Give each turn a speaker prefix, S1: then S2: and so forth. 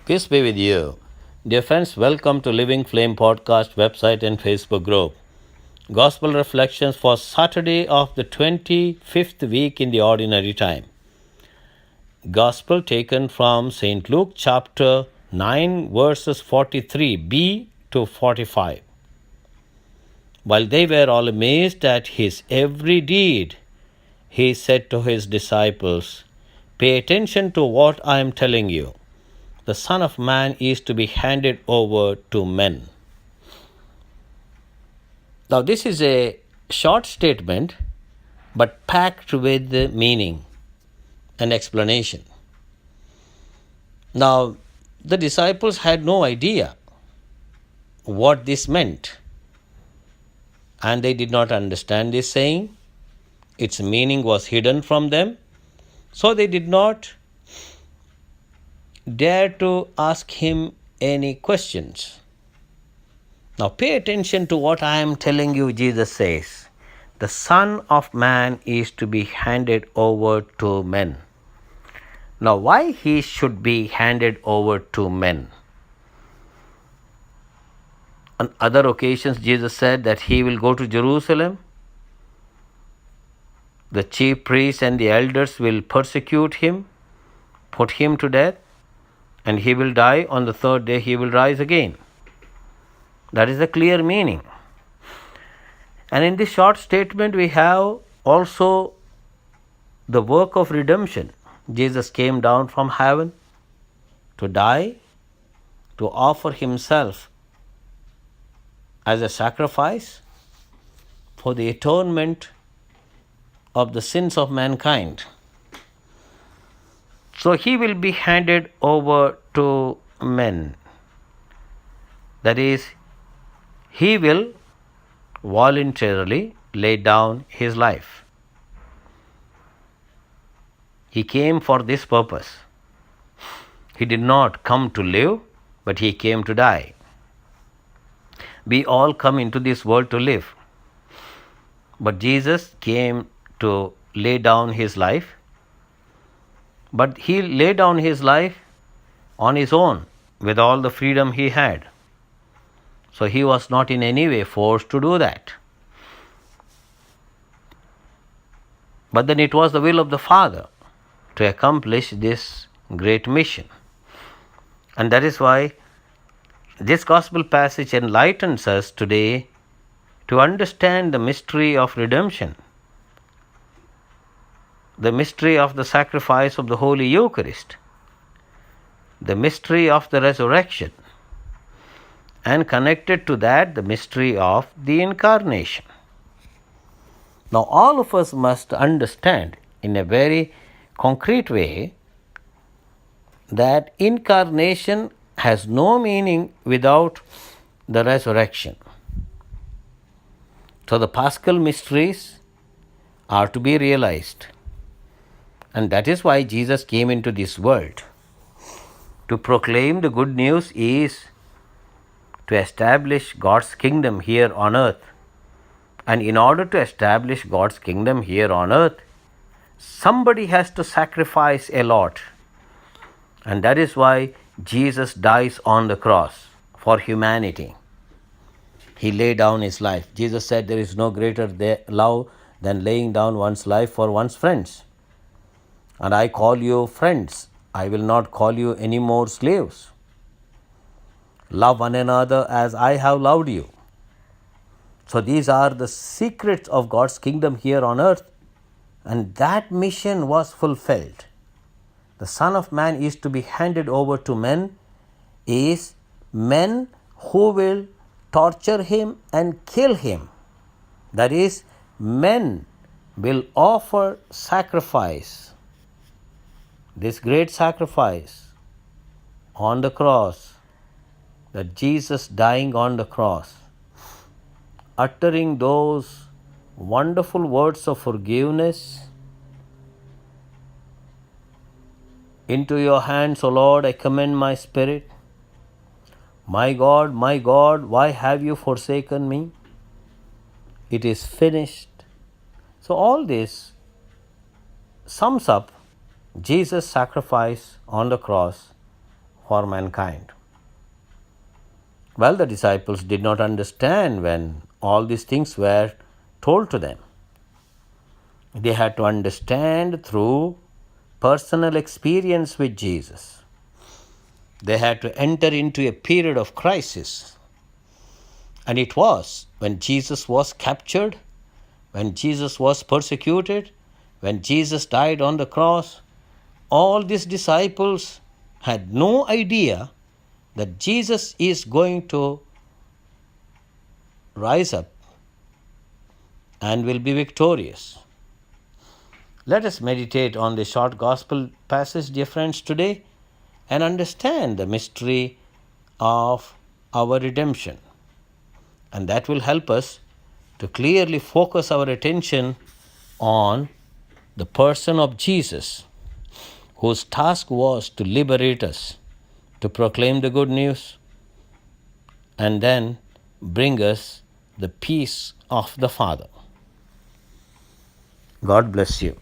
S1: Peace be with you. Dear friends, welcome to Living Flame Podcast website and Facebook group. Gospel reflections for Saturday of the 25th week in the ordinary time. Gospel taken from St. Luke chapter 9 verses 43b to 45. While they were all amazed at his every deed, he said to his disciples, "Pay attention to what I am telling you. The Son of Man is to be handed over to men." Now, this is a short statement, but packed with meaning and explanation. Now, the disciples had no idea what this meant, and they did not understand this saying. Its meaning was hidden from them, so they did not dare to ask him any questions. Now pay attention to what I am telling you, Jesus says. The Son of Man is to be handed over to men. Now why he should be handed over to men? On other occasions, Jesus said that he will go to Jerusalem. The chief priests and the elders will persecute him, put him to death, and he will die. On the third day, he will rise again. That is the clear meaning. And in this short statement, we have also the work of redemption. Jesus came down from heaven to die, to offer himself as a sacrifice for the atonement of the sins of mankind. So he will be handed over to men. That is, he will voluntarily lay down his life. He came for this purpose. He did not come to live, but he came to die. We all come into this world to live. But Jesus came to lay down his life. But he laid down his life on his own with all the freedom he had. So he was not in any way forced to do that. But then it was the will of the Father to accomplish this great mission. And that is why this gospel passage enlightens us today to understand the mystery of redemption, the mystery of the sacrifice of the Holy Eucharist, the mystery of the resurrection, and connected to that, the mystery of the incarnation. Now, all of us must understand in a very concrete way that incarnation has no meaning without the resurrection. So, the Paschal mysteries are to be realized. And that is why Jesus came into this world. To proclaim the good news is to establish God's kingdom here on earth. And in order to establish God's kingdom here on earth, somebody has to sacrifice a lot. And that is why Jesus dies on the cross for humanity. He laid down his life. Jesus said there is no greater love than laying down one's life for one's friends. And I call you friends. I will not call you any more slaves. Love one another as I have loved you. So these are the secrets of God's kingdom here on earth. And that mission was fulfilled. The Son of Man is to be handed over to men, is men who will torture him and kill him. That is, men will offer sacrifice, this great sacrifice on the cross, that Jesus dying on the cross, uttering those wonderful words of forgiveness. Into your hands, O Lord, I commend my spirit. My God, why have you forsaken me? It is finished. So all this sums up Jesus' sacrifice on the cross for mankind. Well, the disciples did not understand when all these things were told to them. They had to understand through personal experience with Jesus. They had to enter into a period of crisis. And it was when Jesus was captured, when Jesus was persecuted, when Jesus died on the cross. All these disciples had no idea that Jesus is going to rise up and will be victorious. Let us meditate on the short gospel passage, dear friends, today and understand the mystery of our redemption. And that will help us to clearly focus our attention on the person of Jesus, whose task was to liberate us, to proclaim the good news, and then bring us the peace of the Father. God bless you.